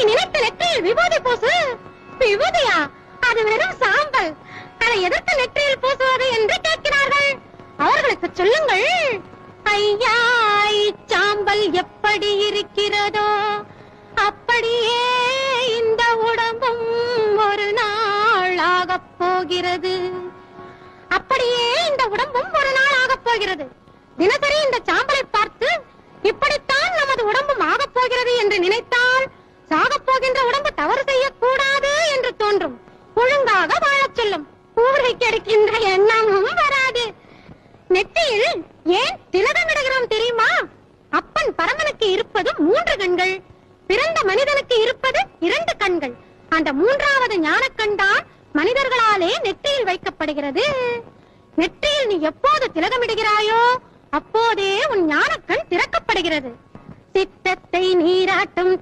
நினைத்த நெற்றியில் விபூதி பூசு. விபூதியா? அது வெறும் சாம்பல். அதை எதற்கு நெற்றியில் பூசுவது என்று கேட்கிறார்கள். அவர்களுக்கு சொல்லுங்கள், ஐயா இச்சாம்பல் எப்படி இருக்கிறதோ அப்படியே இந்த உடம்பும் ஒரு நாள் ஆகப் போகிறது. அப்படியே இந்த உடம்பும் ஒரு நாள் ஆகப் போகிறது. தினசரி இந்த சாம்பலை பார்த்து இப்படித்தான் நமது உடம்பும் ஆகப் போகிறது என்று நினைத்தால் சாகப் போகின்ற உடம்பு தவறு செய்யக்கூடாது என்று தோன்றும். ஒழுங்காக வாழச் சொல்லும். ஊருக்கு எடுக்கின்ற எண்ணமும் வராது. நெற்றியில் ஏன் திலகமிடுகிறோம் தெரியுமா? அப்பன் பரமனுக்கு இருப்பது 3 கண்கள், பிறந்த மனிதனுக்கு இருப்பது 2 கண்கள். அந்த 3வது ஞானக்கண் தான் மனிதர்களாலே நெற்றியில் வைக்கப்படுகிறது. நெற்றியில் நீ எப்போது திலகமிடுகிறாயோ அப்போதே உன் ஞானக்கண் திறக்கப்படுகிறது. சித்தத்தை நீராட்டும்